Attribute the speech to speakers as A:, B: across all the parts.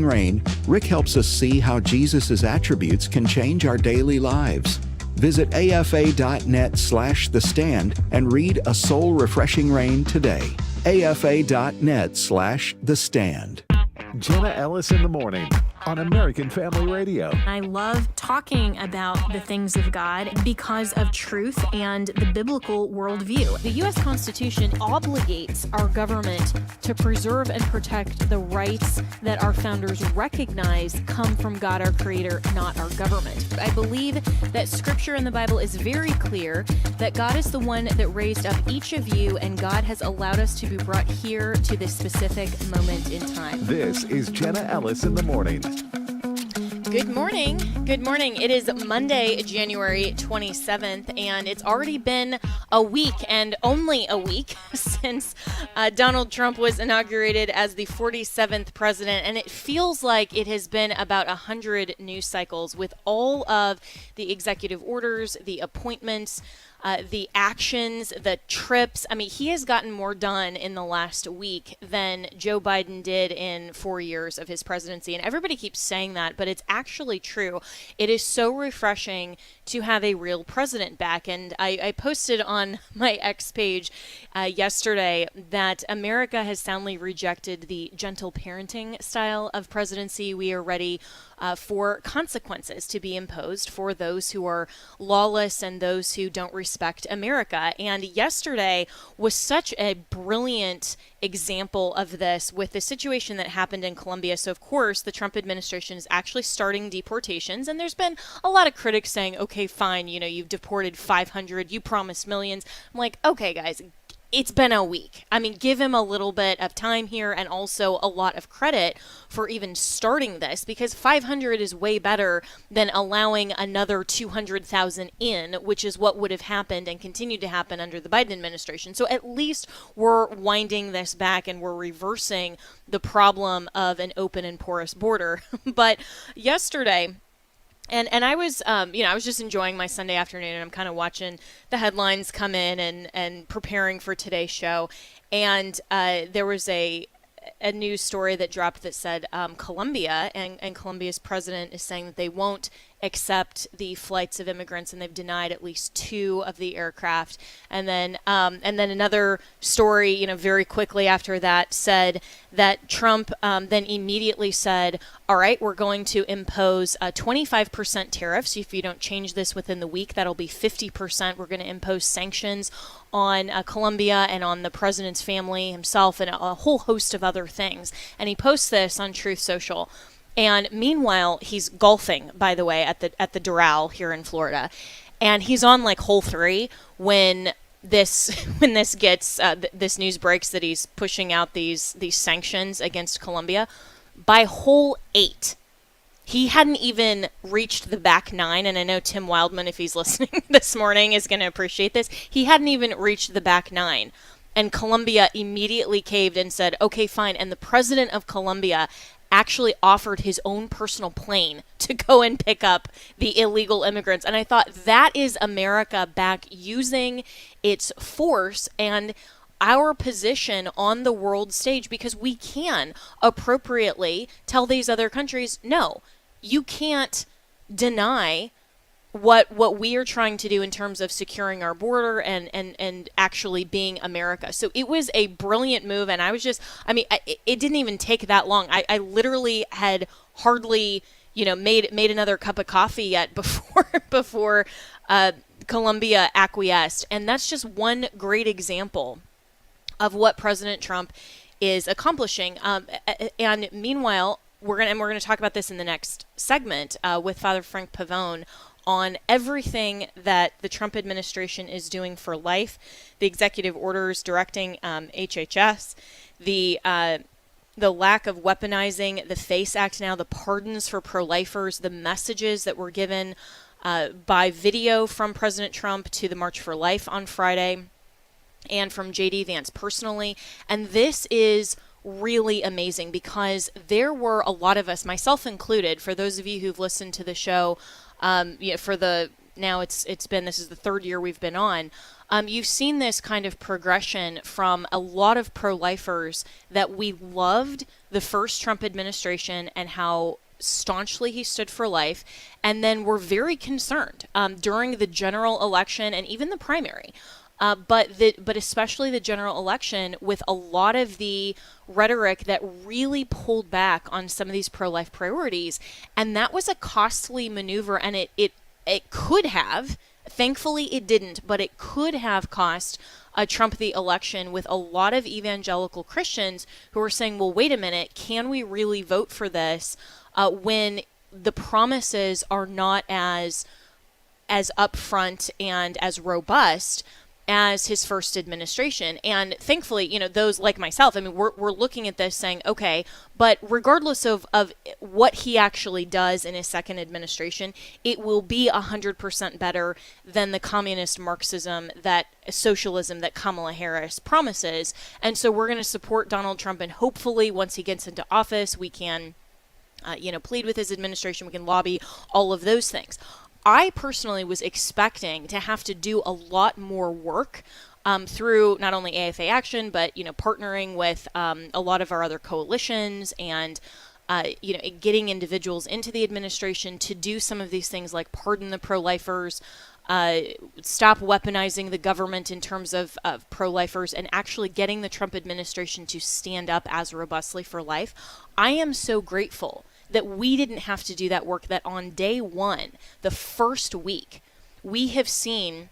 A: Rain, Rick helps us see how Jesus' attributes can change our daily lives. Visit afa.net/thestand and read A Soul Refreshing Rain today. afa.net/thestand.
B: Jenna Ellis in the morning on American Family Radio.
C: I love talking about the things of God because of truth and the biblical worldview. The U.S. Constitution obligates our government to preserve and protect the rights that our founders recognize come from God, our Creator, not our government. I believe that Scripture in the Bible is very clear that God is the one that raised up each of you, and God has allowed us to be brought here to this specific moment in time.
B: This is Jenna Ellis in the morning.
C: Good morning. Good morning. It is Monday, January 27th, and it's already been a week, and only a week, since Donald Trump was inaugurated as the 47th president, and it feels like it has been about 100 news cycles with all of the executive orders, the appointments, the actions, the trips. I mean, he has gotten more done in the last week than Joe Biden did in 4 years of his presidency. And everybody keeps saying that, but it's actually true. It is so refreshing to have a real president back. And I posted on my X page yesterday that America has soundly rejected the gentle parenting style of presidency. We are ready for consequences to be imposed for those who are lawless and those who don't respect America. And yesterday was such a brilliant example of this with the situation that happened in Colombia. So, of course, the Trump administration is actually starting deportations. And there's been a lot of critics saying, okay, fine, you've deported 500, you promised millions. I'm like, okay, guys, it's been a week. I mean, give him a little bit of time here, and also a lot of credit for even starting this, because 500 is way better than allowing another 200,000 in, which is what would have happened and continued to happen under the Biden administration. So at least we're winding this back and we're reversing the problem of an open and porous border. But yesterday, And I was, I was just enjoying my Sunday afternoon, and I'm kind of watching the headlines come in and preparing for today's show. And there was a news story that dropped that said Colombia and Colombia's president is saying that they won't accept the flights of immigrants, and they've denied at least 2 of the aircraft. And then another story, very quickly after that, said that Trump then immediately said, all right, we're going to impose 25% tariffs. If you don't change this within the week, that'll be 50%. We're going to impose sanctions on Colombia and on the president's family, himself, and a whole host of other things. And he posts this on Truth Social. And meanwhile, he's golfing, by the way, at the Doral here in Florida, and he's on like hole 3 when this news breaks that he's pushing out these sanctions against Colombia. By hole 8, he hadn't even reached the back 9, and I know Tim Wildman, if he's listening this morning, is going to appreciate this. He hadn't even reached the back 9. And Colombia immediately caved and said, okay, fine. And the president of Colombia actually offered his own personal plane to go and pick up the illegal immigrants. And I thought, that is America back using its force and our position on the world stage, because we can appropriately tell these other countries, no, you can't deny what we are trying to do in terms of securing our border and actually being America. So it was a brilliant move, and it didn't even take that long. I literally had hardly, made another cup of coffee yet before Colombia acquiesced. And that's just one great example of what President Trump is accomplishing. And meanwhile, we're going to talk about this in the next segment with Father Frank Pavone on everything that the Trump administration is doing for life, the executive orders directing HHS, the lack of weaponizing the FACE Act now, the pardons for pro-lifers, the messages that were given by video from President Trump to the March for Life on Friday, and from J.D. Vance personally. And this is really amazing, because there were a lot of us, myself included, for those of you who've listened to the show for the now this is the third year we've been on, you've seen this kind of progression from a lot of pro-lifers that we loved the first Trump administration and how staunchly he stood for life, and then were very concerned during the general election and even the primary. But especially the general election, with a lot of the rhetoric that really pulled back on some of these pro-life priorities, and that was a costly maneuver, and it could have, thankfully it didn't, but it could have cost Trump the election, with a lot of evangelical Christians who are saying, well, wait a minute, can we really vote for this when the promises are not as upfront and as robust as his first administration? And thankfully, those like myself, I mean, we're looking at this saying, okay, but regardless of what he actually does in his second administration, it will be 100% better than the communist Marxism, that socialism that Kamala Harris promises. And so we're going to support Donald Trump, and hopefully once he gets into office, we can, plead with his administration, we can lobby, all of those things. I personally was expecting to have to do a lot more work through not only AFA Action, but, partnering with a lot of our other coalitions and, getting individuals into the administration to do some of these things like pardon the pro-lifers, stop weaponizing the government in terms of pro-lifers, and actually getting the Trump administration to stand up as robustly for life. I am so grateful that we didn't have to do that work, that on day one, the first week, we have seen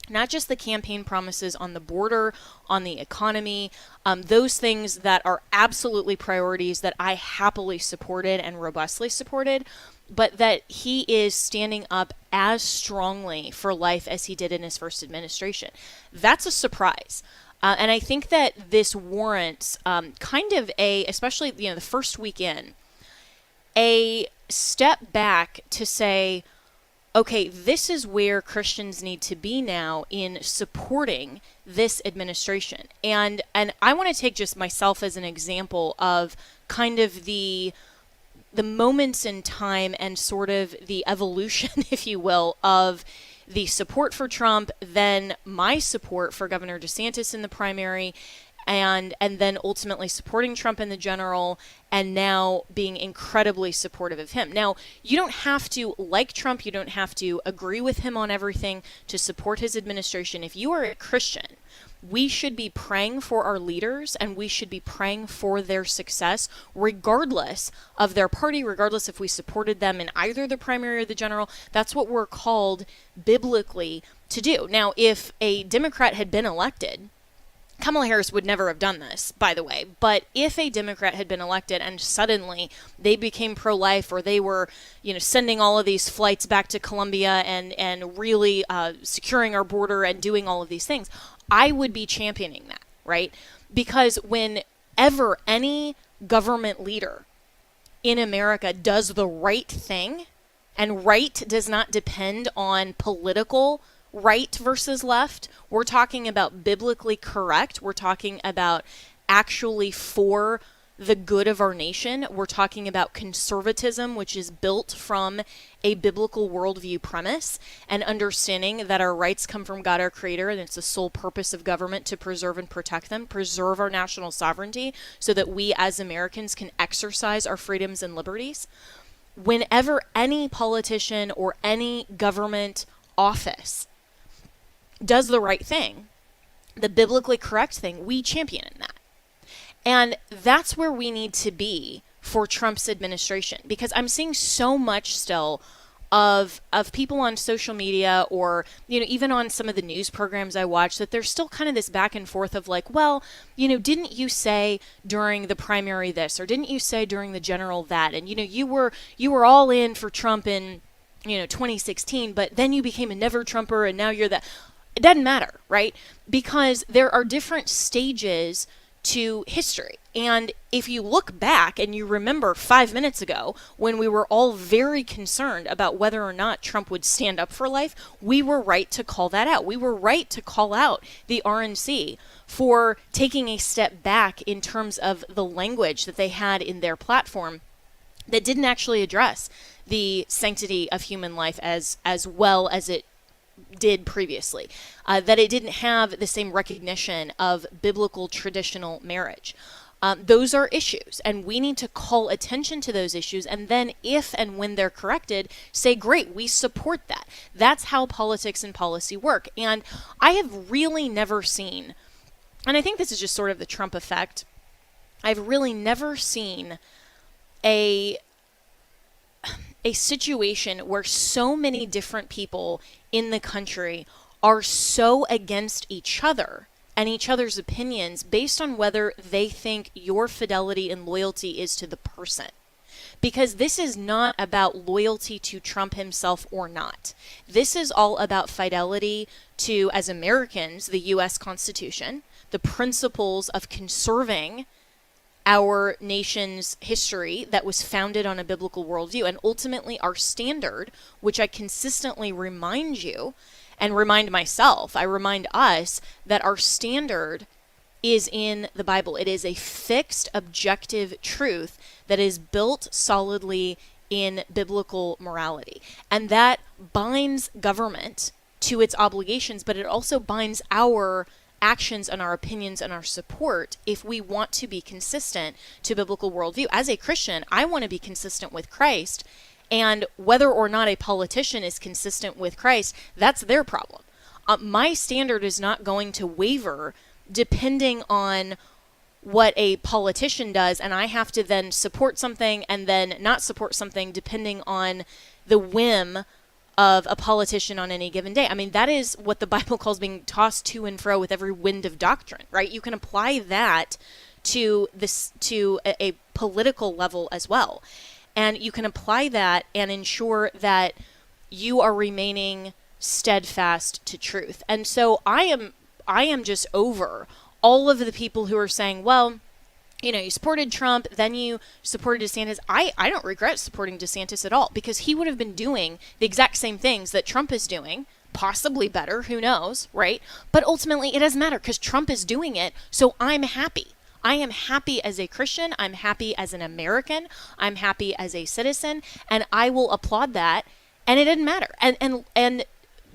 C: not just the campaign promises on the border, on the economy, those things that are absolutely priorities that I happily supported and robustly supported, but that he is standing up as strongly for life as he did in his first administration. That's a surprise. And I think that this warrants kind of especially, the first week in, a step back to say, okay, this is where Christians need to be now in supporting this administration. And I want to take just myself as an example of kind of the moments in time and sort of the evolution, if you will, of the support for Trump, then my support for Governor DeSantis in the primary, and then ultimately supporting Trump in the general, and now being incredibly supportive of him. Now, you don't have to like Trump, you don't have to agree with him on everything to support his administration. If you are a Christian, we should be praying for our leaders, and we should be praying for their success, regardless of their party, regardless if we supported them in either the primary or the general. That's what we're called biblically to do. Now, if a Democrat had been elected, Kamala Harris would never have done this, by the way, but if a Democrat had been elected and suddenly they became pro-life, or they were, sending all of these flights back to Colombia and really securing our border and doing all of these things, I would be championing that, right? Because whenever any government leader in America does the right thing, and right does not depend on political right versus left, we're talking about biblically correct, we're talking about actually for the good of our nation, we're talking about conservatism, which is built from a biblical worldview premise, and understanding that our rights come from God our Creator, and it's the sole purpose of government to preserve and protect them, preserve our national sovereignty, so that we as Americans can exercise our freedoms and liberties. Whenever any politician or any government office does the right thing, the biblically correct thing, we champion in that. And that's where we need to be for Trump's administration, because I'm seeing so much still of people on social media, or even on some of the news programs I watch, that there's still kind of this back and forth of like, well, didn't you say during the primary this, or didn't you say during the general that, and you were all in for Trump in 2016, but then you became a never Trumper, and now you're that. It doesn't matter, right? Because there are different stages to history. And if you look back and you remember 5 minutes ago when we were all very concerned about whether or not Trump would stand up for life, we were right to call that out. We were right to call out the RNC for taking a step back in terms of the language that they had in their platform, that didn't actually address the sanctity of human life as well as it did previously, that it didn't have the same recognition of biblical traditional marriage. Those are issues, and we need to call attention to those issues, and then if and when they're corrected, say, great, we support that. That's how politics and policy work. And I have really never seen, and I think this is just sort of the Trump effect, I've really never seen a situation where so many different people in the country are so against each other and each other's opinions based on whether they think your fidelity and loyalty is to the person. Because this is not about loyalty to Trump himself or not. This is all about fidelity to, as Americans, the U.S. Constitution, the principles of conserving our nation's history that was founded on a biblical worldview, and ultimately our standard, which I consistently remind you and remind myself, I remind us that our standard is in the Bible. It is a fixed, objective truth that is built solidly in biblical morality. And that binds government to its obligations, but it also binds our actions and our opinions and our support if we want to be consistent to biblical worldview. As a Christian, I want to be consistent with Christ, and whether or not a politician is consistent with Christ, that's their problem. My standard is not going to waver depending on what a politician does, and I have to then support something and then not support something depending on the whim of a politician on any given day. I mean, that is what the Bible calls being tossed to and fro with every wind of doctrine, right? You can apply that to this, to a political level as well. And you can apply that and ensure that you are remaining steadfast to truth. And so I am just over all of the people who are saying, well, you know, you supported Trump, then you supported DeSantis. I don't regret supporting DeSantis at all, because he would have been doing the exact same things that Trump is doing, possibly better, who knows, right? But ultimately, it doesn't matter because Trump is doing it, so I'm happy. I am happy as a Christian. I'm happy as an American. I'm happy as a citizen, and I will applaud that, and it didn't matter. And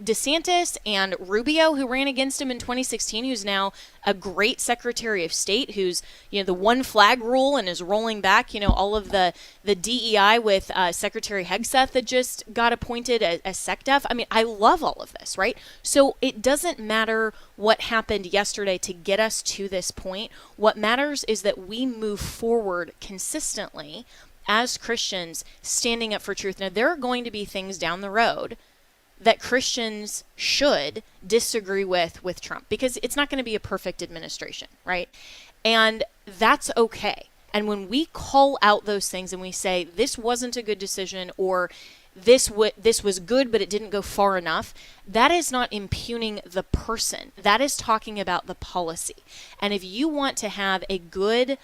C: DeSantis and Rubio, who ran against him in 2016, who's now a great Secretary of State, who's, you know, the one flag rule and is rolling back, you know, all of the DEI with Secretary Hegseth that just got appointed as SecDef. I mean, I love all of this, right? So it doesn't matter what happened yesterday to get us to this point. What matters is that we move forward consistently as Christians, standing up for truth. Now, there are going to be things down the road that Christians should disagree with Trump, because it's not going to be a perfect administration, right? And that's okay. And when we call out those things and we say, this wasn't a good decision, or this was good, but it didn't go far enough, that is not impugning the person. That is talking about the policy. And if you want to have a good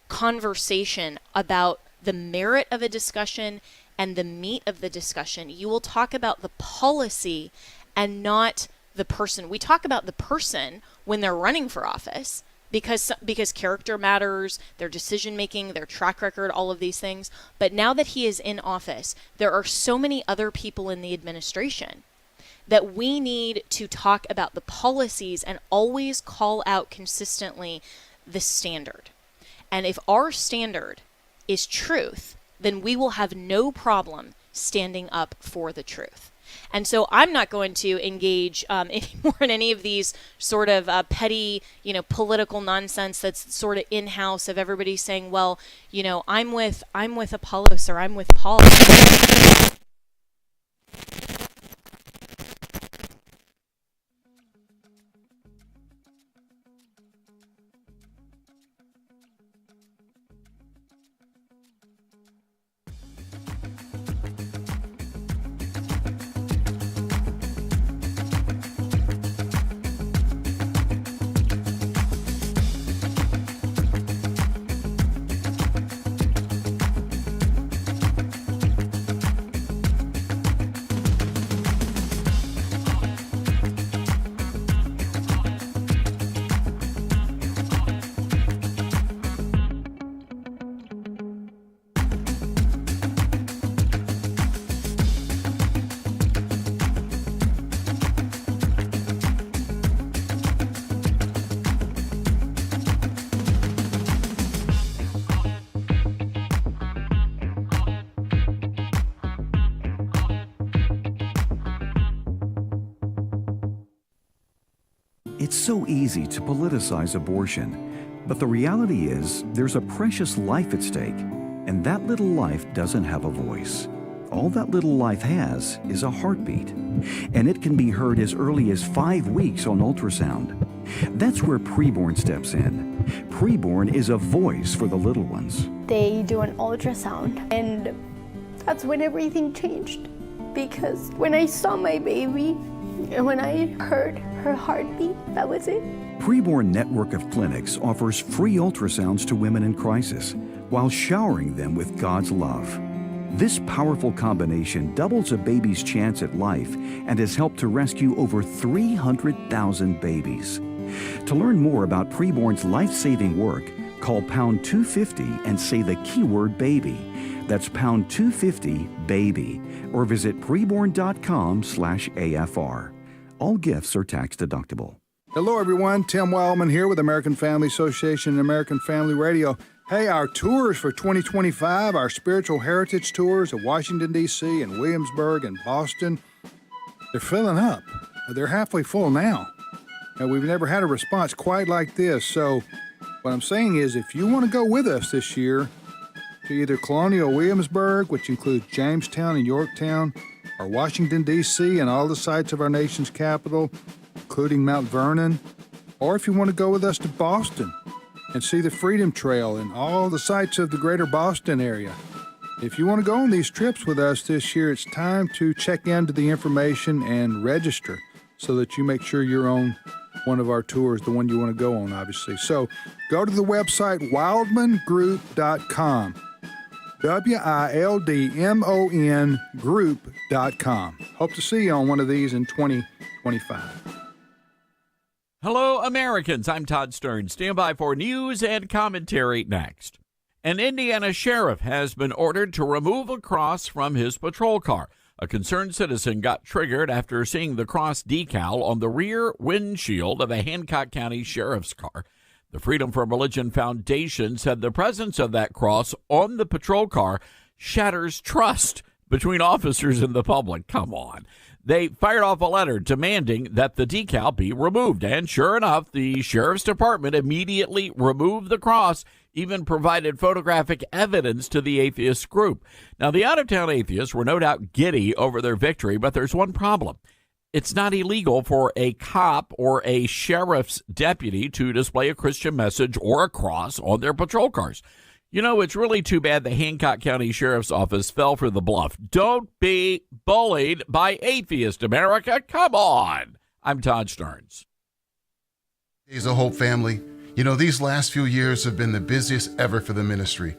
C: conversation about the merit of a discussion and the meat of the discussion, you will talk about the policy and not the person. We talk about the person when they're running for office because character matters, their decision making, their track record, all of these things. But now that he is in office, there are so many other people in the administration that we need to talk about the policies and always call out consistently the standard. And if our standard is truth, then we will have no problem standing up for the truth. And so I'm not going to engage anymore in any of these sort of petty, you know, political nonsense that's sort of in-house of everybody saying, well, you know, I'm with Apollos or I'm with Paul.
D: It's so easy to politicize abortion, but the reality is there's a precious life at stake, and that little life doesn't have a voice. All that little life has is a heartbeat, and it can be heard as early as 5 weeks on ultrasound. That's where Preborn steps in. Preborn is a voice for the little ones.
E: They do an ultrasound, and that's when everything changed. Because when I saw my baby, and when I heard her heartbeat, that was it.
D: Preborn Network of Clinics offers free ultrasounds to women in crisis while showering them with God's love. This powerful combination doubles a baby's chance at life and has helped to rescue over 300,000 babies. To learn more about Preborn's life-saving work, call pound 250 and say the keyword baby. That's pound 250 baby, or visit preborn.com/AFR. All gifts are tax deductible.
F: Hello, everyone. Tim Wildman here with American Family Association and American Family Radio. Hey, our tours for 2025, our spiritual heritage tours of Washington, D.C. and Williamsburg and Boston, they're filling up. They're halfway full now. And we've never had a response quite like this. So what I'm saying is, if you want to go with us this year to either Colonial Williamsburg, which includes Jamestown and Yorktown, or Washington, D.C. and all the sites of our nation's capital, including Mount Vernon, or if you want to go with us to Boston and see the Freedom Trail and all the sites of the greater Boston area. If you want to go on these trips with us this year, it's time to check into the information and register so that you make sure you're on one of our tours, the one you want to go on, obviously. So go to the website wildmangroup.com. WILDMON group.com. Hope to see you on one of these in 2025.
G: Hello, Americans. I'm Todd Stern. Stand by for news and commentary next. An Indiana sheriff has been ordered to remove a cross from his patrol car. A concerned citizen got triggered after seeing the cross decal on the rear windshield of a Hancock County sheriff's car. The Freedom from Religion Foundation said the presence of that cross on the patrol car shatters trust between officers and the public. Come on. They fired off a letter demanding that the decal be removed. And sure enough, the sheriff's department immediately removed the cross, even provided photographic evidence to the atheist group. Now, the out-of-town atheists were no doubt giddy over their victory, but there's one problem. It's not illegal for a cop or a sheriff's deputy to display a Christian message or a cross on their patrol cars. You know, it's really too bad the Hancock County Sheriff's Office fell for the bluff. Don't be bullied by atheist America. Come on. I'm Todd Stearns.
H: Days of Hope family. You know, these last few years have been the busiest ever for the ministry.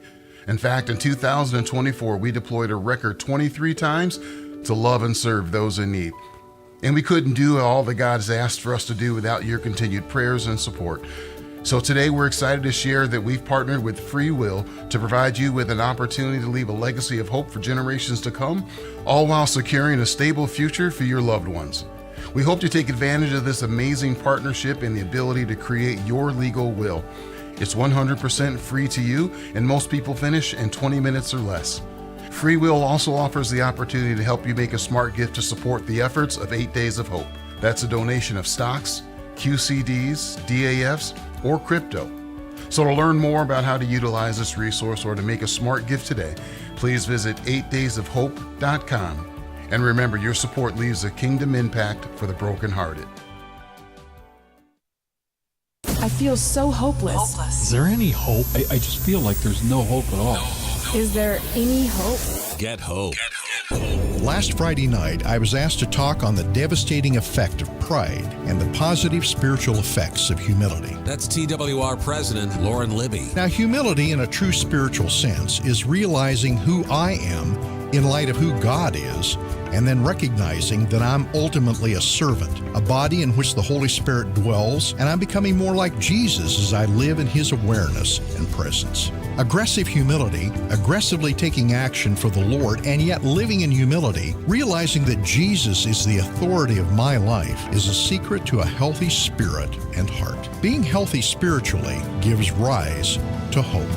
H: In fact, in 2024, we deployed a record 23 times to love and serve those in need. And we couldn't do all that God has asked for us to do without your continued prayers and support. So today we're excited to share that we've partnered with Free Will to provide you with an opportunity to leave a legacy of hope for generations to come, all while securing a stable future for your loved ones. We hope to take advantage of this amazing partnership and the ability to create your legal will. It's 100% free to you, and most people finish in 20 minutes or less. Free Will also offers the opportunity to help you make a smart gift to support the efforts of 8 Days of Hope. That's a donation of stocks, QCDs, DAFs, or crypto. So to learn more about how to utilize this resource or to make a smart gift today, please visit 8daysofhope.com. And remember, your support leaves a kingdom impact for the brokenhearted.
I: I feel so hopeless.
J: Is there any hope? I just feel like there's no hope at all.
I: Is there any hope?
K: Get hope.
L: Last Friday night, I was asked to talk on the devastating effect of pride and the positive spiritual effects of humility.
K: That's TWR President Lauren Libby.
L: Now, humility in a true spiritual sense is realizing who I am in light of who God is, and then recognizing that I'm ultimately a servant, a body in which the Holy Spirit dwells, and I'm becoming more like Jesus as I live in His awareness and presence. Aggressive humility, aggressively taking action for the Lord, and yet living in humility, realizing that Jesus is the authority of my life, is a secret to a healthy spirit and heart. Being healthy spiritually gives rise to hope.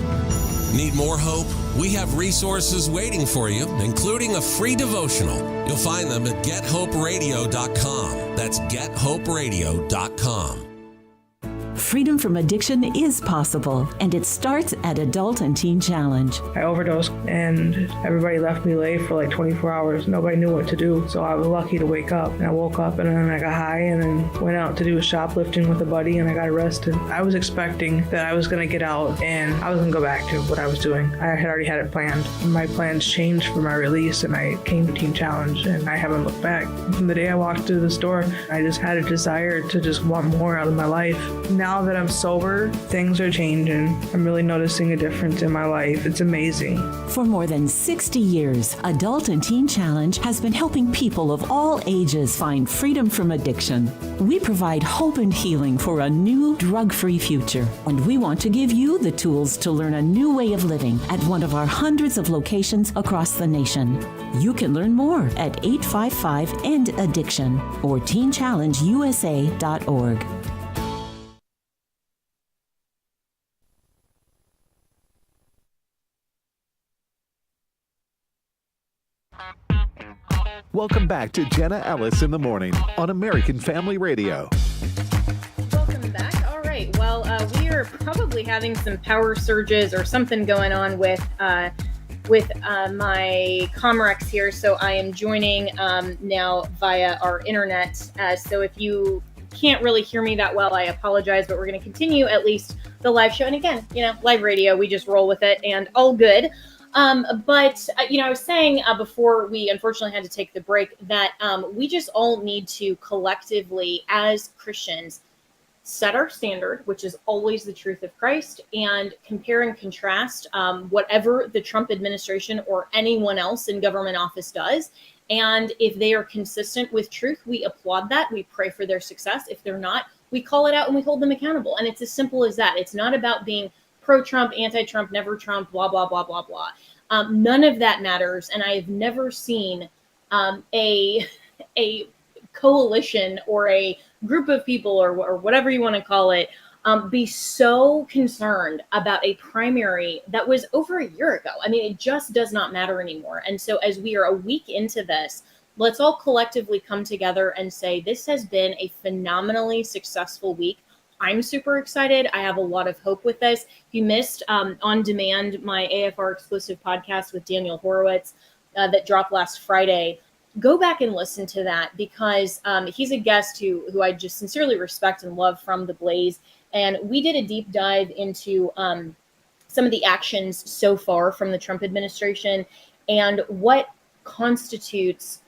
K: Need more hope? We have resources waiting for you, including a free devotional. You'll find them at gethoperadio.com. That's gethoperadio.com.
M: Freedom from addiction is possible, and it starts at Adult and Teen Challenge.
N: I overdosed, and everybody left me lay for like 24 hours. Nobody knew what to do, so I was lucky to wake up. And I woke up, and then I got high, and then went out to do a shoplifting with a buddy, and I got arrested. I was expecting that I was going to get out, and I was going to go back to what I was doing. I had already had it planned. My plans changed for my release, and I came to Teen Challenge, and I haven't looked back. From the day I walked through the store, I just had a desire to just want more out of my life. Now that I'm sober, things are changing. I'm really noticing a difference in my life. It's amazing.
M: For more than 60 years, Adult and Teen Challenge has been helping people of all ages find freedom from addiction. We provide hope and healing for a new drug-free future, and we want to give you the tools to learn a new way of living at one of our hundreds of locations across the nation. You can learn more at 855-END-ADDICTION or teenchallengeusa.org.
B: Welcome back to Jenna Ellis in the Morning on American Family Radio.
C: Welcome back. All right. Well, we are probably having some power surges or something going on with my Comrex here. So I am joining now via our internet. So if you can't really hear me that well, I apologize, but we're going to continue at least the live show. And again, live radio, we just roll with it and all good. But I was saying before we unfortunately had to take the break that we just all need to collectively, as Christians, set our standard, which is always the truth of Christ, and compare and contrast whatever the Trump administration or anyone else in government office does. And if they are consistent with truth, we applaud that. We pray for their success. If they're not, we call it out and we hold them accountable. And it's as simple as that. It's not about being pro-Trump, anti-Trump, never Trump, blah, blah, blah, blah, blah. None of that matters. And I have never seen a coalition or a group of people or whatever you want to call it be so concerned about a primary that was over a year ago. I mean, it just does not matter anymore. And so as we are a week into this, let's all collectively come together and say this has been a phenomenally successful week. I'm super excited. I have a lot of hope with this. If you missed On Demand, my AFR exclusive podcast with Daniel Horowitz that dropped last Friday, go back and listen to that because he's a guest who I just sincerely respect and love from The Blaze. And we did a deep dive into some of the actions so far from the Trump administration and what constitutes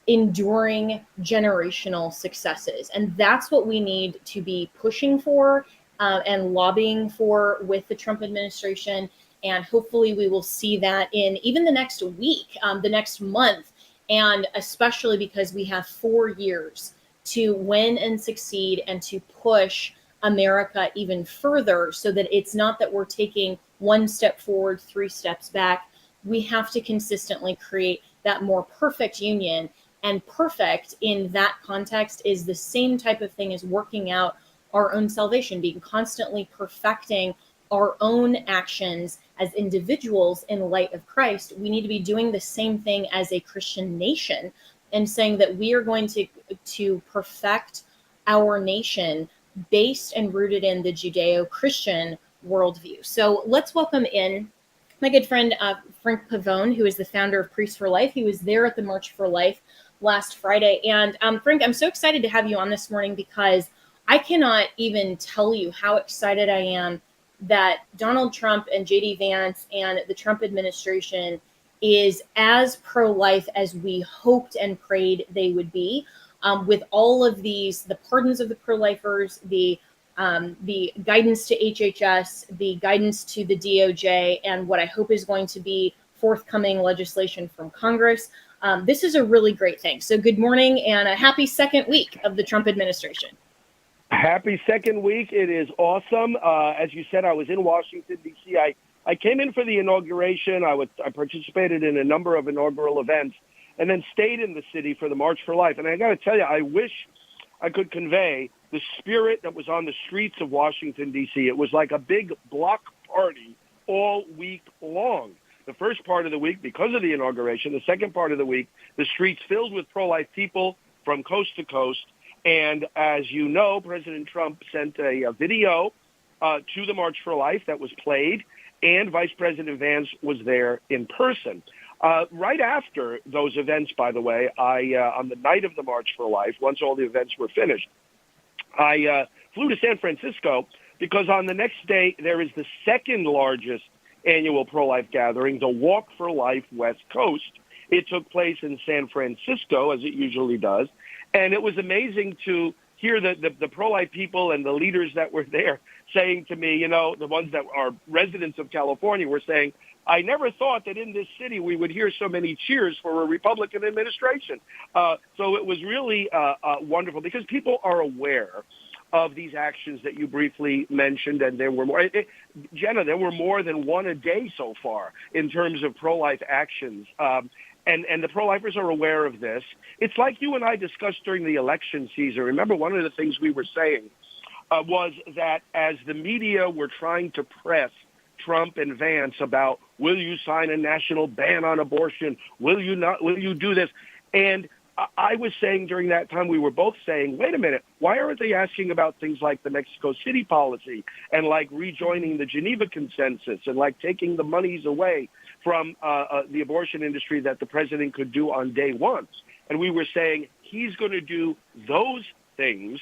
C: enduring generational successes. And that's what we need to be pushing for and lobbying for with the Trump administration. And hopefully we will see that in even the next week, the next month, and especially because we have 4 years to win and succeed and to push America even further so that it's not that we're taking 1 step forward, 3 steps back. We have to consistently create that more perfect union. And perfect in that context is the same type of thing as working out our own salvation, being constantly perfecting our own actions as individuals in light of Christ. We need to be doing the same thing as a Christian nation and saying that we are going to perfect our nation based and rooted in the Judeo-Christian worldview. So let's welcome in my good friend, Frank Pavone, who is the founder of Priests for Life. He was there at the March for Life last Friday. And Frank, I'm so excited to have you on this morning because I cannot even tell you how excited I am that Donald Trump and JD Vance and the Trump administration is as pro-life as we hoped and prayed they would be, with all of these, the pardons of the pro-lifers, the guidance to HHS, the guidance to the DOJ, and what I hope is going to be forthcoming legislation from Congress. This is a really great thing. So good morning and a happy second week of the Trump administration.
O: Happy second week. It is awesome. As you said, I was in Washington, D.C. I came in for the inauguration. I participated in a number of inaugural events and then stayed in the city for the March for Life. And I got to tell you, I wish I could convey the spirit that was on the streets of Washington, D.C. It was like a big block party all week long. The first part of the week, because of the inauguration, the second part of the week, the streets filled with pro-life people from coast to coast. And as you know, President Trump sent a video to the March for Life that was played, and Vice President Vance was there in person. Right after those events, by the way, on the night of the March for Life, once all the events were finished, I flew to San Francisco because on the next day there is the second largest annual pro-life gathering, the Walk for Life West Coast. It took place in San Francisco, as it usually does, and it was amazing to hear the pro-life people and the leaders that were there saying to me, the ones that are residents of California were saying, I never thought that in this city we would hear so many cheers for a Republican administration. So it was really wonderful because people are aware of these actions that you briefly mentioned, and there were more. Jenna, there were more than one a day so far in terms of pro-life actions. And the pro-lifers are aware of this. It's like you and I discussed during the election season. Remember, one of the things we were saying was that as the media were trying to press Trump and Vance about, will you sign a national ban on abortion? Will you not? Will you do this? And I was saying during that time, we were both saying, wait a minute, why aren't they asking about things like the Mexico City policy and like rejoining the Geneva Consensus and like taking the monies away from the abortion industry that the president could do on day one? And we were saying he's going to do those things.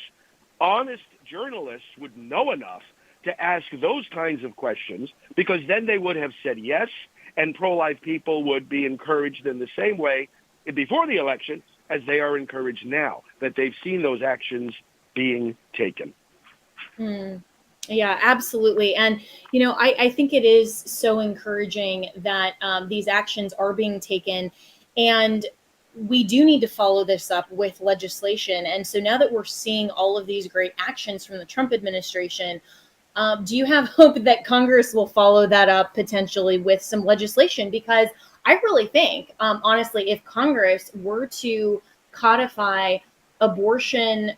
O: Honest journalists would know enough to ask those kinds of questions because then they would have said yes, and pro-life people would be encouraged in the same way before the election as they are encouraged now, that they've seen those actions being taken.
C: Yeah, absolutely. And, I think it is so encouraging that these actions are being taken, and we do need to follow this up with legislation. And so now that we're seeing all of these great actions from the Trump administration, do you have hope that Congress will follow that up potentially with some legislation? Because I really think, honestly, if Congress were to codify abortion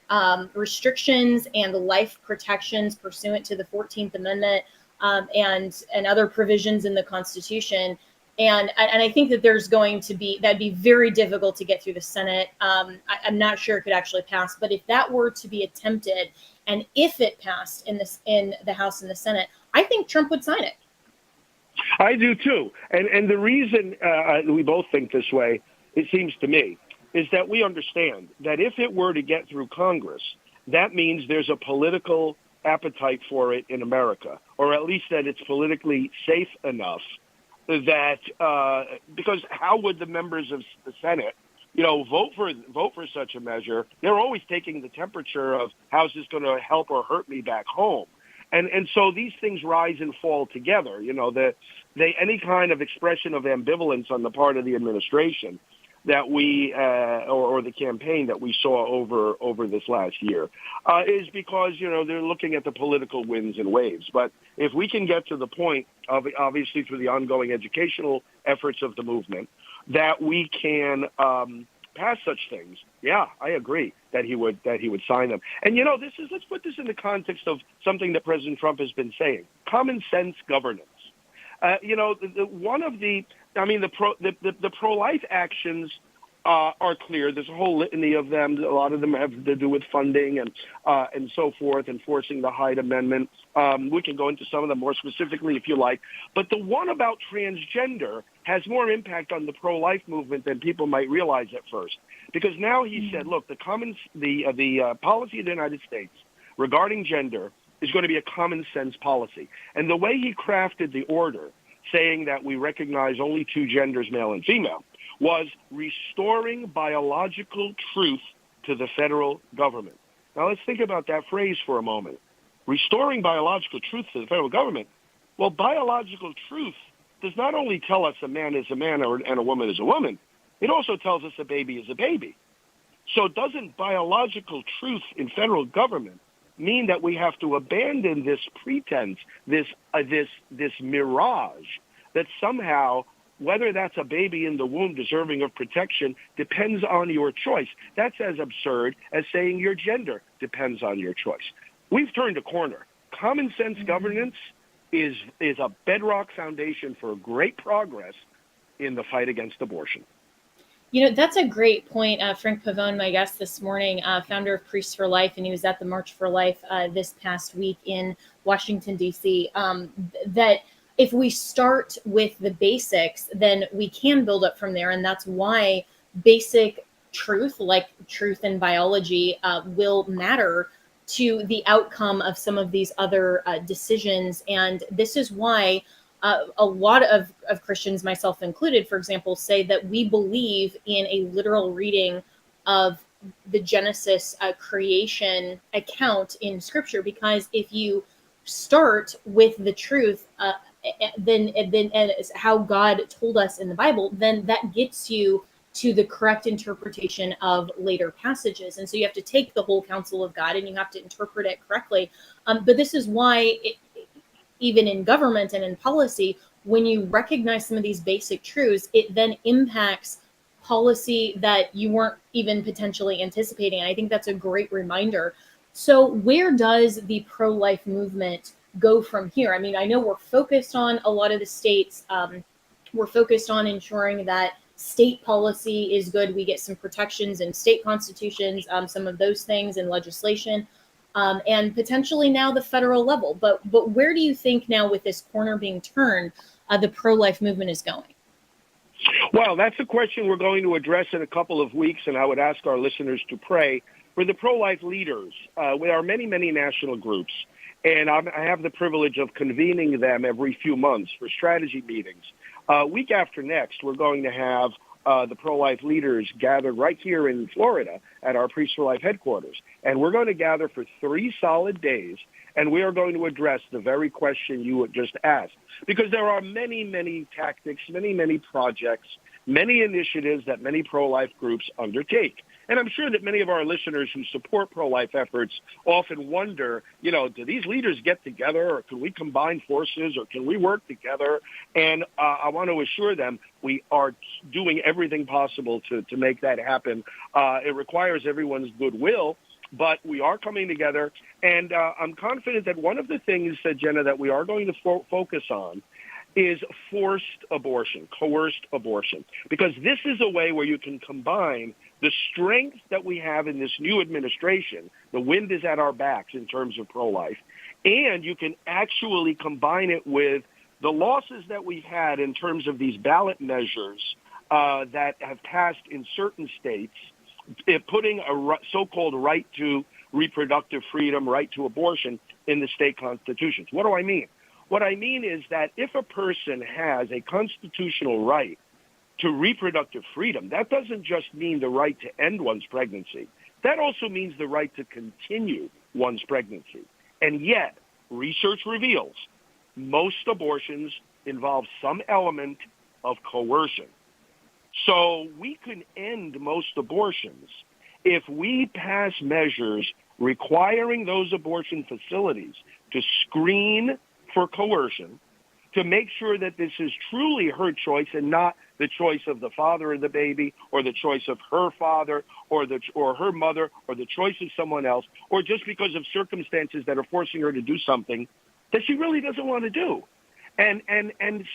C: restrictions and life protections pursuant to the 14th Amendment and other provisions in the Constitution, and I think that that'd be very difficult to get through the Senate. I'm not sure it could actually pass, but if that were to be attempted, and if it passed in the House and the Senate, I think Trump would sign it.
O: I do too. And the reason we both think this way, it seems to me, is that we understand that if it were to get through Congress, that means there's a political appetite for it in America, or at least that it's politically safe enough that, because how would the members of the Senate, vote for such a measure? They're always taking the temperature of how's this going to help or hurt me back home. And so these things rise and fall together. Any kind of expression of ambivalence on the part of the administration that we or the campaign that we saw over this last year is because they're looking at the political winds and waves. But if we can get to the point of, obviously through the ongoing educational efforts of the movement, that we can pass such things, yeah, I agree that he would sign them. And let's put this in the context of something that President Trump has been saying: common sense governance. The pro-life actions are clear. There's a whole litany of them. A lot of them have to do with funding and so forth, enforcing the Hyde Amendment. We can go into some of them more specifically if you like. But the one about transgender has more impact on the pro-life movement than people might realize at first. Because now he said, look, the policy of the United States regarding gender is going to be a common sense policy. And the way he crafted the order, saying that we recognize only two genders, male and female, was restoring biological truth to the federal government. Now let's think about that phrase for a moment. Restoring biological truth to the federal government. Well, biological truth does not only tell us a man is a man and a woman is a woman, it also tells us a baby is a baby. So doesn't biological truth in federal government mean that we have to abandon this pretense, this mirage that somehow, whether that's a baby in the womb deserving of protection, depends on your choice? That's as absurd as saying your gender depends on your choice. We've turned a corner. Common sense governance is a bedrock foundation for great progress in the fight against abortion.
C: That's a great point. Frank Pavone, my guest this morning, founder of Priests for Life, and he was at the March for Life this past week in Washington, D.C., that if we start with the basics, then we can build up from there. And that's why basic truth, like truth in biology, will matter to the outcome of some of these other decisions. And this is why a lot of Christians, myself included, for example, say that we believe in a literal reading of the Genesis creation account in Scripture, because if you start with the truth, then how God told us in the Bible, then that gets you to the correct interpretation of later passages. And so you have to take the whole counsel of God and you have to interpret it correctly. But this is why even in government and in policy, when you recognize some of these basic truths, it then impacts policy that you weren't even potentially anticipating. And I think that's a great reminder. So where does the pro-life movement go from here? I mean, I know we're focused on a lot of the states. We're focused on ensuring that state policy is good. We get some protections in state constitutions, some of those things in legislation. And potentially now the federal level. But where do you think now, with this corner being turned, the pro-life movement is going?
O: Well, that's a question we're going to address in a couple of weeks, and I would ask our listeners to pray for the pro-life leaders. There are many, many national groups, and I have the privilege of convening them every few months for strategy meetings. Week after next, we're going to have the pro-life leaders gathered right here in Florida at our Priests for Life headquarters. And we're going to gather for 3 solid days, and we are going to address the very question you just asked. Because there are many, many tactics, many, many projects, many initiatives that many pro-life groups undertake. And I'm sure that many of our listeners who support pro-life efforts often wonder, do these leaders get together, or can we combine forces, or can we work together? And I want to assure them we are doing everything possible to make that happen. It requires everyone's goodwill, but we are coming together. And I'm confident that one of the things, Jenna, that we are going to focus on is forced abortion, coerced abortion, because this is a way where you can combine the strength that we have in this new administration. The wind is at our backs in terms of pro-life, and you can actually combine it with the losses that we've had in terms of these ballot measures that have passed in certain states, putting a so-called right to reproductive freedom, right to abortion in the state constitutions. What do I mean? What I mean is that if a person has a constitutional right to reproductive freedom, that doesn't just mean the right to end one's pregnancy. That also means the right to continue one's pregnancy. And yet, research reveals most abortions involve some element of coercion. So we can end most abortions if we pass measures requiring those abortion facilities to screen for coercion, to make sure that this is truly her choice and not the choice of the father of the baby, or the choice of her father, or her mother, or the choice of someone else, or just because of circumstances that are forcing her to do something that she really doesn't want to do. And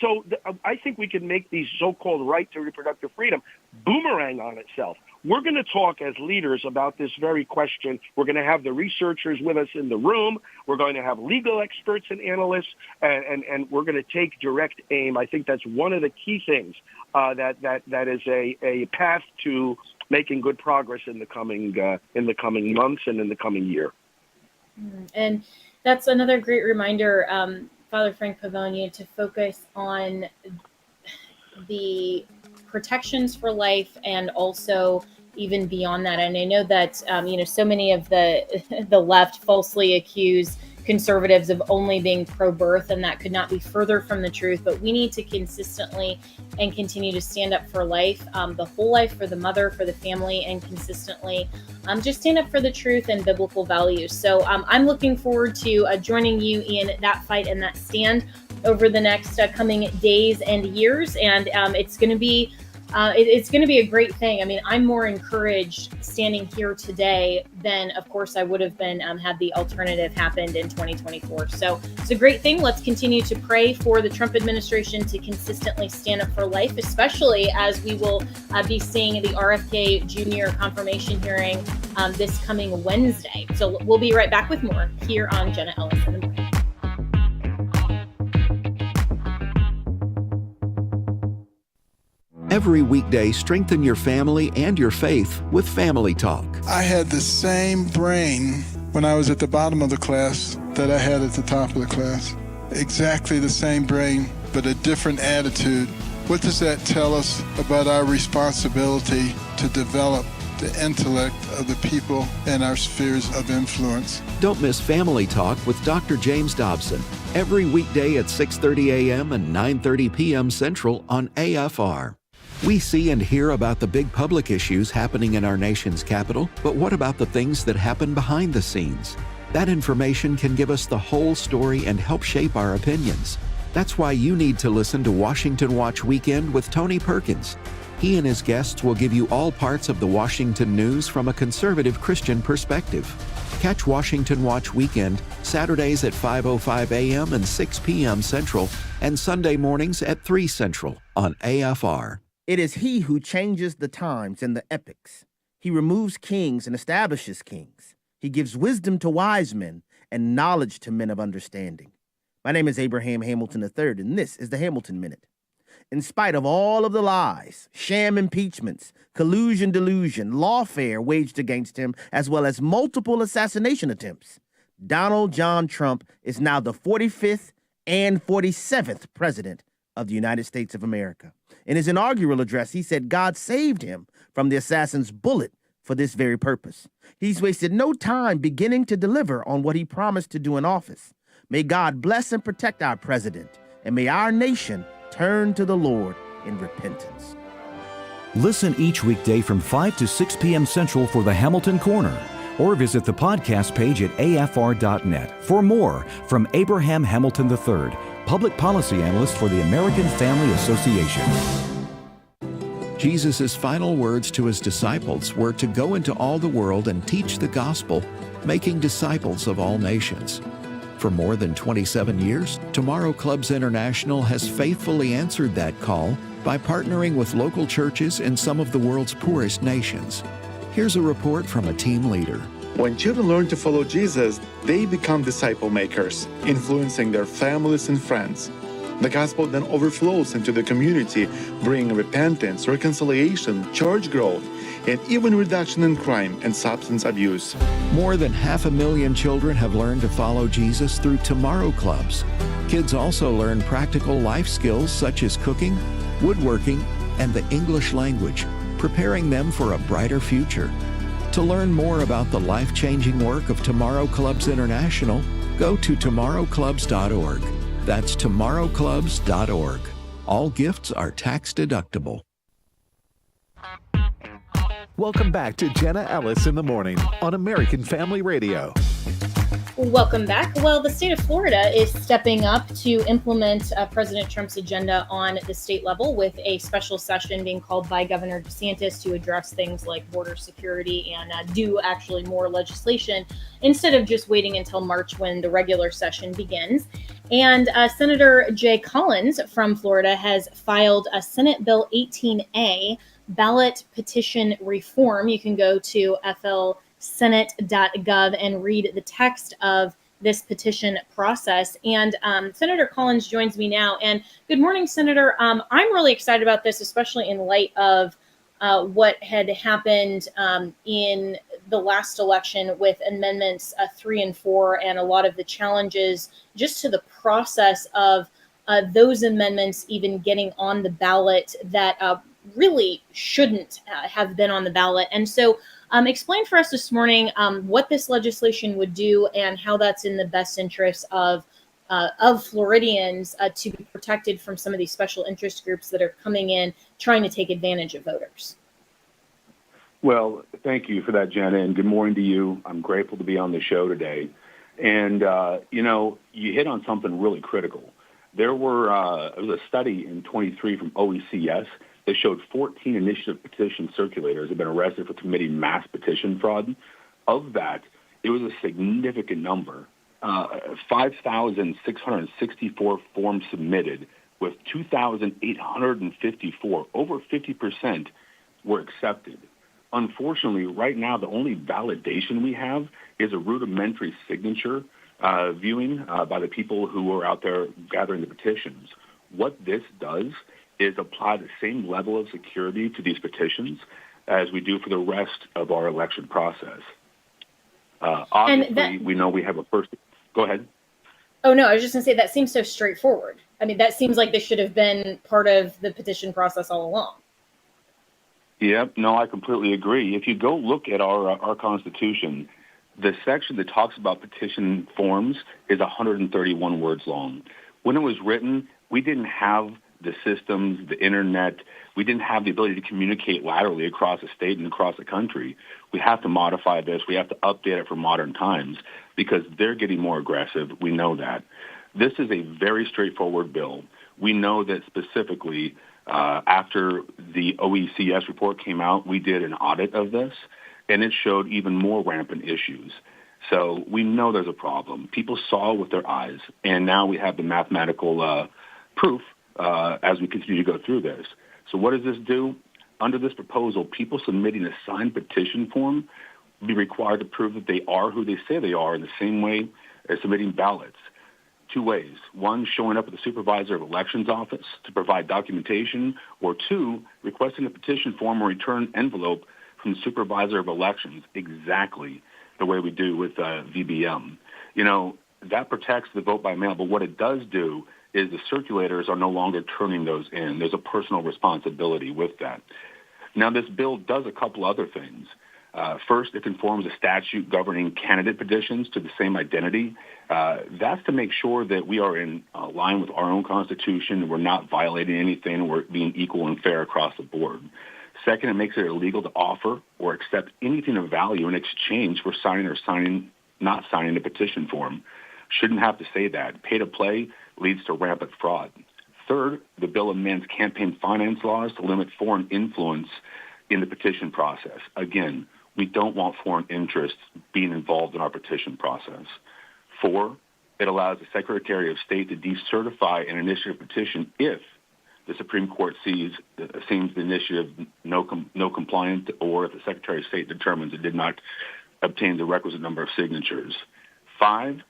O: so I think we can make these so-called right to reproductive freedom boomerang on itself. We're going to talk as leaders about this very question. We're going to have the researchers with us in the room. We're going to have legal experts and analysts, and we're going to take direct aim. I think that's one of the key things that is a path to making good progress in the coming months and in the coming year.
C: And that's another great reminder, Father Frank Pavone, to focus on the protections for life and also even beyond that. And I know that, so many of the left falsely accuse conservatives of only being pro-birth, and that could not be further from the truth. But we need to consistently and continue to stand up for life, the whole life, for the mother, for the family, and consistently just stand up for the truth and biblical values. So I'm looking forward to joining you in that fight and that stand over the next coming days and years. And it's going to be it's going to be a great thing. I mean, I'm more encouraged standing here today than, of course, I would have been had the alternative happened in 2024. So it's a great thing. Let's continue to pray for the Trump administration to consistently stand up for life, especially as we will be seeing the RFK Jr. confirmation hearing this coming Wednesday. So we'll be right back with more here on Jenna Ellis in the Morning.
A: Every weekday, strengthen your family and your faith with Family Talk.
P: I had the same brain when I was at the bottom of the class that I had at the top of the class. Exactly the same brain, but a different attitude. What does that tell us about our responsibility to develop the intellect of the people in our spheres of influence?
A: Don't miss Family Talk with Dr. James Dobson every weekday at 6:30 a.m. and 9:30 p.m. Central on AFR. We see and hear about the big public issues happening in our nation's capital, but what about the things that happen behind the scenes? That information can give us the whole story and help shape our opinions. That's why you need to listen to Washington Watch Weekend with Tony Perkins. He and his guests will give you all parts of the Washington news from a conservative Christian perspective. Catch Washington Watch Weekend Saturdays at 5:05 a.m. and 6 p.m. Central and Sunday mornings at 3 Central on AFR.
Q: It is he who changes the times and the epochs. He removes kings and establishes kings. He gives wisdom to wise men and knowledge to men of understanding. My name is Abraham Hamilton III, and this is the Hamilton Minute. In spite of all of the lies, sham impeachments, collusion, delusion, lawfare waged against him, as well as multiple assassination attempts, Donald John Trump is now the 45th and 47th president of the United States of America. In his inaugural address, he said God saved him from the assassin's bullet for this very purpose. He's wasted no time beginning to deliver on what he promised to do in office. May God bless and protect our president, and may our nation turn to the Lord in repentance.
D: Listen each weekday from 5 to 6 p.m. Central for the Hamilton Corner, or visit the podcast page at afr.net for more from Abraham Hamilton III, Public Policy Analyst for the American Family Association.
A: Jesus' final words to his disciples were to go into all the world and teach the gospel, making disciples of all nations. For more than 27 years, Tomorrow Clubs International has faithfully answered that call by partnering with local churches in some of the world's poorest nations. Here's a report from a team leader.
R: When children learn to follow Jesus, they become disciple makers, influencing their families and friends. The gospel then overflows into the community, bringing repentance, reconciliation, church growth, and even reduction in crime and substance abuse.
A: More than 500,000 children have learned to follow Jesus through Tomorrow Clubs. Kids also learn practical life skills such as cooking, woodworking, and the English language, preparing them for a brighter future. To learn more about the life-changing work of Tomorrow Clubs International, go to tomorrowclubs.org. That's tomorrowclubs.org. All gifts are tax deductible.
B: Welcome back to Jenna Ellis in the Morning on American Family Radio.
C: Welcome back. Well, the state of Florida is stepping up to implement President Trump's agenda on the state level with a special session being called by Governor DeSantis to address things like border security and do actually more legislation instead of just waiting until March when the regular session begins. And Senator Jay Collins from Florida has filed a Senate Bill 18A ballot petition reform. You can go to flsenate.gov and read the text of this petition process. And Senator Collins joins me now. And good morning, Senator. I'm really excited about this, especially in light of what had happened in the last election with amendments 3 and 4 and a lot of the challenges just to the process of those amendments even getting on the ballot that really shouldn't have been on the ballot. And so explain for us this morning what this legislation would do and how that's in the best interest of Floridians to be protected from some of these special interest groups that are coming in trying to take advantage of voters.
S: Well, thank you for that, Jenna, and good morning to you. I'm grateful to be on the show today. And, you hit on something really critical. There was a study in 23 from OECS They showed 14 initiative petition circulators have been arrested for committing mass petition fraud. Of that, it was a significant number. 5,664 forms submitted, with 2,854, over 50%, were accepted. Unfortunately, right now, the only validation we have is a rudimentary signature viewing by the people who are out there gathering the petitions. What this does is apply the same level of security to these petitions as we do for the rest of our election process. Obviously, we know we have a first. Go ahead.
C: Oh, no, I was just going to say that seems so straightforward. I mean, that seems like this should have been part of the petition process all along.
S: Yep, no, I completely agree. If you go look at our Constitution, the section that talks about petition forms is 131 words long. When it was written, we didn't have the systems, the internet. We didn't have the ability to communicate laterally across the state and across the country. We have to modify this. We have to update it for modern times because they're getting more aggressive. We know that. This is a very straightforward bill. We know that specifically after the OECS report came out, we did an audit of this, and it showed even more rampant issues. So we know there's a problem. People saw with their eyes, and now we have the mathematical proof as we continue to go through this. So what does this do? Under this proposal, people submitting a signed petition form will be required to prove that they are who they say they are in the same way as submitting ballots. Two ways. One, showing up at the supervisor of elections office to provide documentation, or two, requesting a petition form or return envelope from the supervisor of elections, exactly the way we do with VBM. You know, that protects the vote by mail, but what it does do is the circulators are no longer turning those in. There's a personal responsibility with that. Now, this bill does a couple other things. First, it conforms a statute governing candidate petitions to the same identity. That's to make sure that we are in line with our own Constitution and we're not violating anything and we're being equal and fair across the board. Second, it makes it illegal to offer or accept anything of value in exchange for signing or not signing a petition form. Shouldn't have to say that. Pay to play leads to rampant fraud. Third, the bill amends campaign finance laws to limit foreign influence in the petition process. Again, we don't want foreign interests being involved in our petition process. 4, it allows the Secretary of State to decertify an initiative petition if the Supreme Court seems the initiative no compliant, or if the Secretary of State determines it did not obtain the requisite number of signatures. 5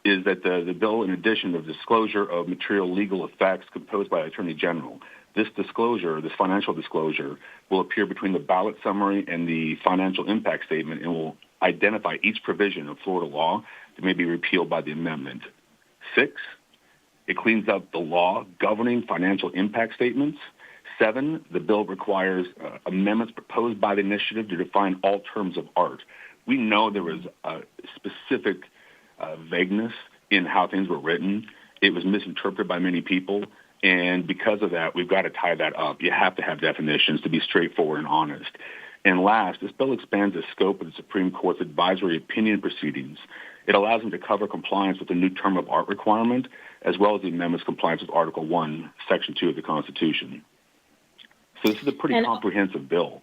S: is that the bill, in addition to the disclosure of material legal effects composed by the Attorney General, this disclosure, this financial disclosure, will appear between the ballot summary and the financial impact statement and will identify each provision of Florida law that may be repealed by the amendment. 6, it cleans up the law governing financial impact statements. 7, the bill requires amendments proposed by the initiative to define all terms of art. We know there was a specific vagueness in how things were written. It was misinterpreted by many people, and because of that, we've got to tie that up. You have to have definitions to be straightforward and honest. And last, this bill expands the scope of the Supreme Court's advisory opinion proceedings. It allows them to cover compliance with the new term of art requirement, as well as the amendment's compliance with Article 1, Section 2 of the Constitution. So this is a pretty comprehensive bill.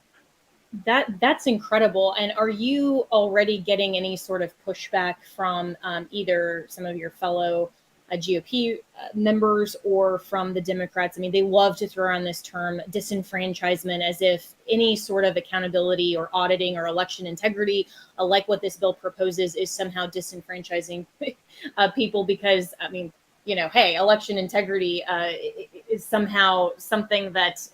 C: That's incredible. And are you already getting any sort of pushback from either some of your fellow GOP members or from the Democrats? I mean, they love to throw around this term disenfranchisement as if any sort of accountability or auditing or election integrity, like what this bill proposes, is somehow disenfranchising people because, I mean, you know, hey, election integrity is somehow something that,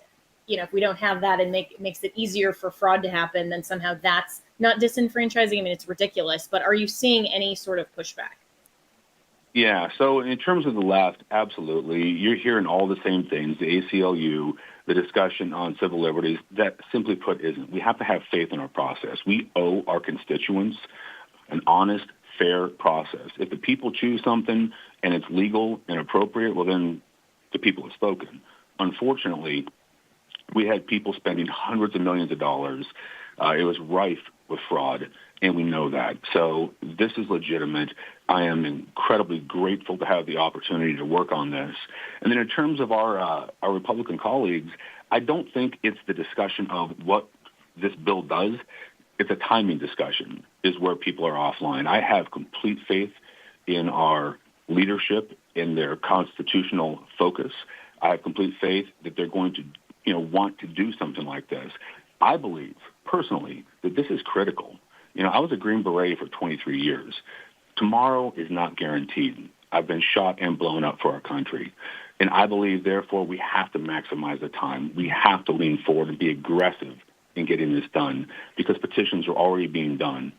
C: you know, if we don't have that and makes it easier for fraud to happen, then somehow that's not disenfranchising. I mean, it's ridiculous. But are you seeing any sort of pushback?
S: Yeah, so in terms of the left, absolutely. You're hearing all the same things, the ACLU, the discussion on civil liberties. That, simply put, isn't. We have to have faith in our process. We owe our constituents an honest, fair process. If the people choose something and it's legal and appropriate, well, then the people have spoken. Unfortunately, we had people spending hundreds of millions of dollars. It was rife with fraud, and we know that. So this is legitimate. I am incredibly grateful to have the opportunity to work on this. And then in terms of our Republican colleagues, I don't think it's the discussion of what this bill does. It's a timing discussion is where people are offline. I have complete faith in our leadership, in their constitutional focus. I have complete faith that they're going to, want to do something like this. I believe, personally, that this is critical. I was a Green Beret for 23 years. Tomorrow is not guaranteed. I've been shot and blown up for our country. And I believe, therefore, we have to maximize the time. We have to lean forward and be aggressive in getting this done because petitions are already being done.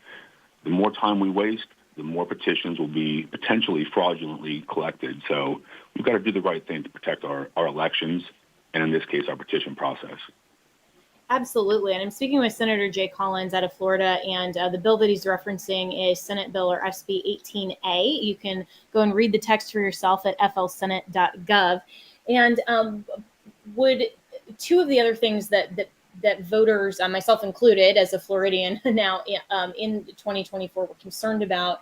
S: The more time we waste, the more petitions will be potentially fraudulently collected. So we've got to do the right thing to protect our elections and, in this case, our petition process.
C: Absolutely. And I'm speaking with Senator Jay Collins out of Florida, and the bill that he's referencing is Senate Bill or SB 18A. You can go and read the text for yourself at flsenate.gov. And would two of the other things that voters, myself included, as a Floridian now in 2024 were concerned about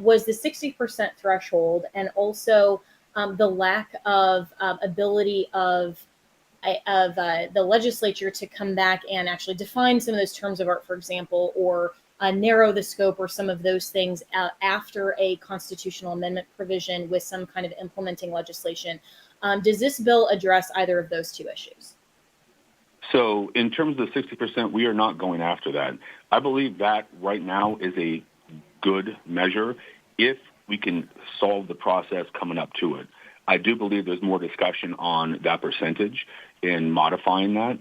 C: was the 60% threshold and also the lack of ability of the legislature to come back and actually define some of those terms of art, for example, or narrow the scope or some of those things after a constitutional amendment provision with some kind of implementing legislation. Does this bill address either of those two issues?
S: So in terms of the 60%, we are not going after that. I believe that right now is a good measure if we can solve the process coming up to it. I do believe there's more discussion on that percentage in modifying that,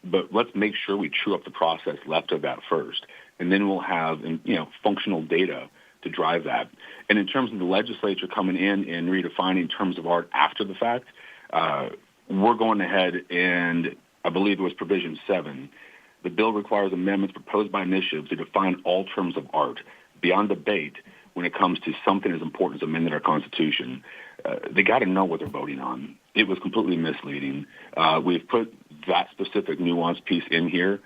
S: but let's make sure we true up the process left of that first, and then we'll have functional data to drive that. And in terms of the legislature coming in and redefining terms of art after the fact, we're going ahead and I believe it was provision 7. The bill requires amendments proposed by initiatives to define all terms of art beyond debate when it comes to something as important as amending our Constitution. They got to know what they're voting on. It was completely misleading. We've put that specific nuanced piece in here.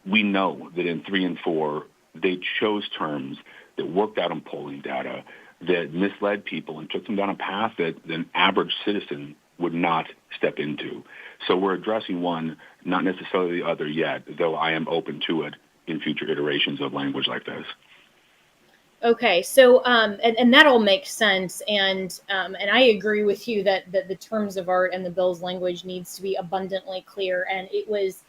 S: We know that in 3 and 4, they chose terms that worked out in polling data that misled people and took them down a path that an average citizen would not step into. So we're addressing one, not necessarily the other yet, though I am open to it in future iterations of language like this.
C: Okay, so and that all makes sense, and I agree with you that the terms of art and the bill's language needs to be abundantly clear, and it was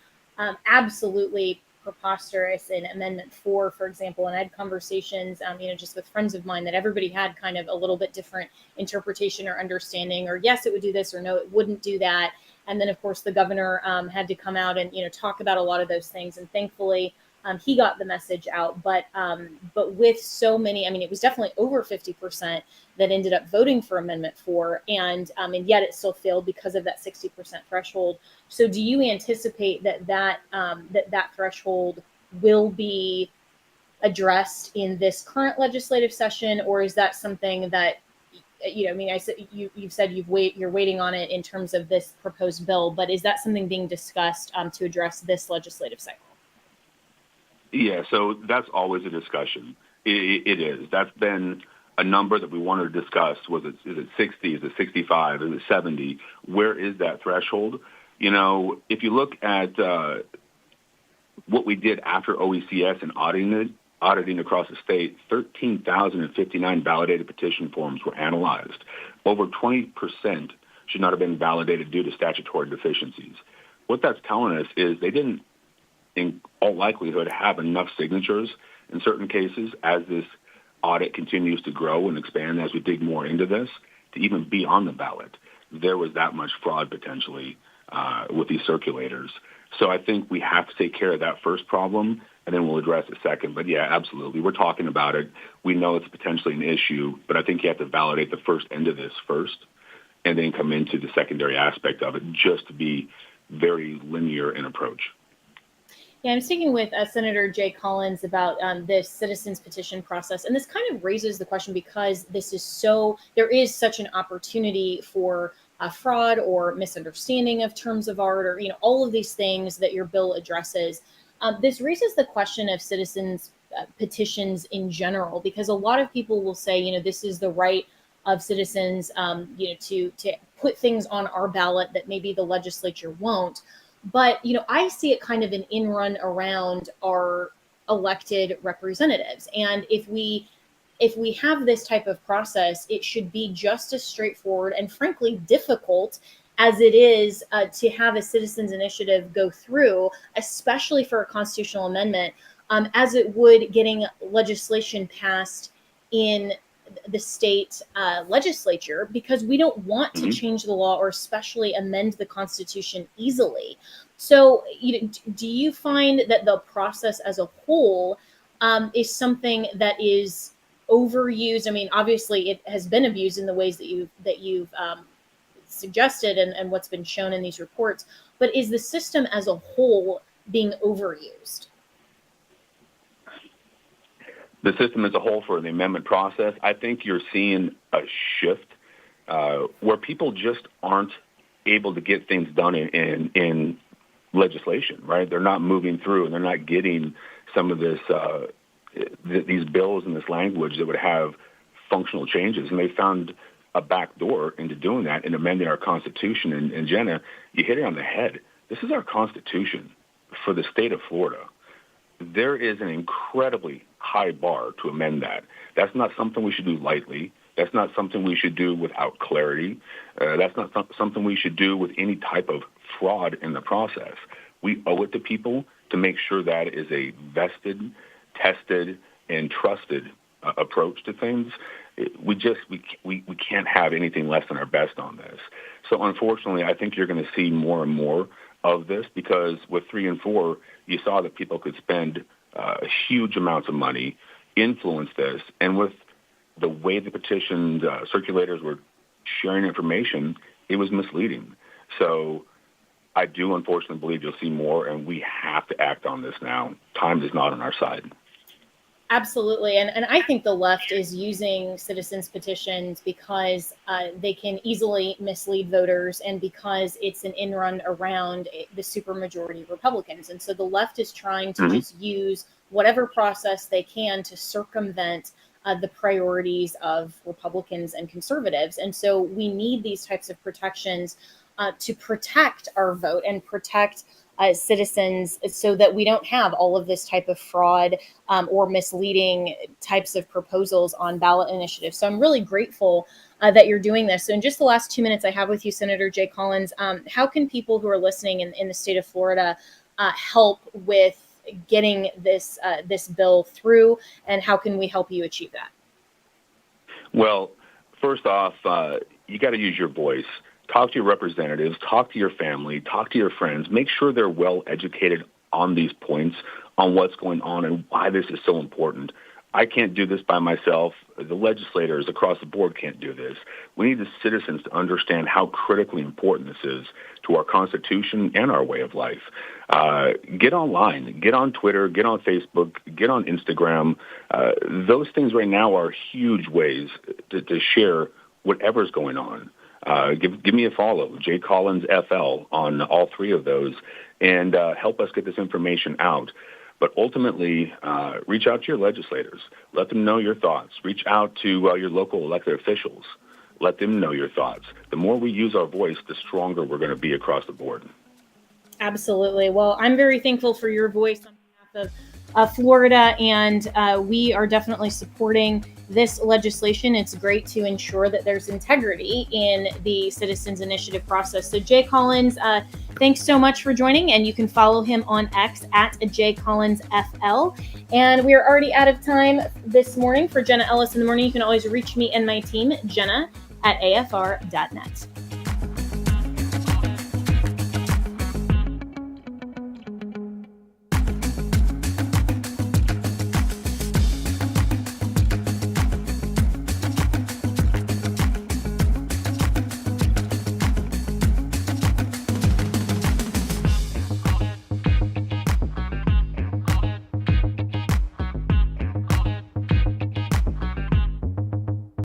C: absolutely preposterous in Amendment 4, for example, and I had conversations, just with friends of mine that everybody had kind of a little bit different interpretation or understanding, or yes, it would do this, or no, it wouldn't do that. And then, of course, the governor had to come out and, talk about a lot of those things. And thankfully, he got the message out. But with so many, it was definitely over 50% that ended up voting for Amendment 4. And yet it still failed because of that 60% threshold. So do you anticipate that threshold will be addressed in this current legislative session? Or is that something that I said you've said you're waiting on it in terms of this proposed bill, but is that something being discussed to address this legislative cycle?
S: Yeah, so that's always a discussion. It is. That's been a number that we wanted to discuss. Is it 60? Is it 65? Is it 70? Where is that threshold? If you look at what we did after OECS and auditing across the state, 13,059 validated petition forms were analyzed. Over 20% should not have been validated due to statutory deficiencies. What that's telling us is they didn't, in all likelihood, have enough signatures in certain cases as this audit continues to grow and expand as we dig more into this to even be on the ballot. There was that much fraud potentially with these circulators. So I think we have to take care of that first problem, and then we'll address the second. But yeah, absolutely. We're talking about it. We know it's potentially an issue, but I think you have to validate the first end of this first and then come into the secondary aspect of it just to be very linear in approach.
C: Yeah, I'm speaking with Senator Jay Collins about this citizens petition process. And this kind of raises the question because there is such an opportunity for fraud or misunderstanding of terms of art or, all of these things that your bill addresses. This raises the question of citizens petitions in general, because a lot of people will say, this is the right of citizens, to put things on our ballot that maybe the legislature won't. But, I see it kind of an in run around our elected representatives. And if we have this type of process, it should be just as straightforward and frankly difficult as it is to have a citizens initiative go through, especially for a constitutional amendment, as it would getting legislation passed in the state legislature, because we don't want to change the law or especially amend the Constitution easily. So, do you find that the process as a whole is something that is overused? I mean, obviously, it has been abused in the ways that you've suggested and what's been shown in these reports. But is the system as a whole being overused?
S: The system as a whole for the amendment process, I think you're seeing a shift where people just aren't able to get things done in legislation, right? They're not moving through and they're not getting some of this these bills and this language that would have functional changes. And they found a back door into doing that and amending our Constitution. And Jenna, you hit it on the head. This is our Constitution for the state of Florida. There is an incredibly high bar to amend that. That's not something we should do lightly. That's not something we should do without clarity. That's not something we should do with any type of fraud in the process. We owe it to people to make sure that is a vested, tested, and trusted approach to things. We can't have anything less than our best on this. So unfortunately, I think you're going to see more and more of this, because with 3 and 4, you saw that people could spend huge amounts of money, influence this, and with the way the petition circulators were sharing information, it was misleading. So I do unfortunately believe you'll see more, and we have to act on this now. Time is not on our side.
C: Absolutely. And I think the left is using citizens petitions because they can easily mislead voters and because it's an in run around the supermajority Republicans. And so the left is trying to just use whatever process they can to circumvent the priorities of Republicans and conservatives. And so we need these types of protections to protect our vote and protect citizens, so that we don't have all of this type of fraud or misleading types of proposals on ballot initiatives. So I'm really grateful that you're doing this. So in just the last 2 minutes I have with you, Senator Jay Collins, how can people who are listening in the state of Florida help with getting this bill through, and how can we help you achieve that?
S: Well, first off, you got to use your voice. Talk to your representatives, talk to your family, talk to your friends. Make sure they're well educated on these points, on what's going on and why this is so important. I can't do this by myself. The legislators across the board can't do this. We need the citizens to understand how critically important this is to our Constitution and our way of life. Get online, get on Twitter, get on Facebook, get on Instagram. Those things right now are huge ways to share whatever's going on. Give me a follow, Jay Collins FL, on all 3 of those, and help us get this information out. But ultimately, reach out to your legislators. Let them know your thoughts. Reach out to your local elected officials. Let them know your thoughts. The more we use our voice, the stronger we're going to be across the board.
C: Absolutely. Well, I'm very thankful for your voice on behalf of Florida, and we are definitely supporting this legislation. It's great to ensure that there's integrity in the Citizens Initiative process. So Jay Collins, thanks so much for joining, and you can follow him on X at JCollinsFL. And we are already out of time this morning for Jenna Ellis in the Morning. You can always reach me and my team, Jenna at afr.net.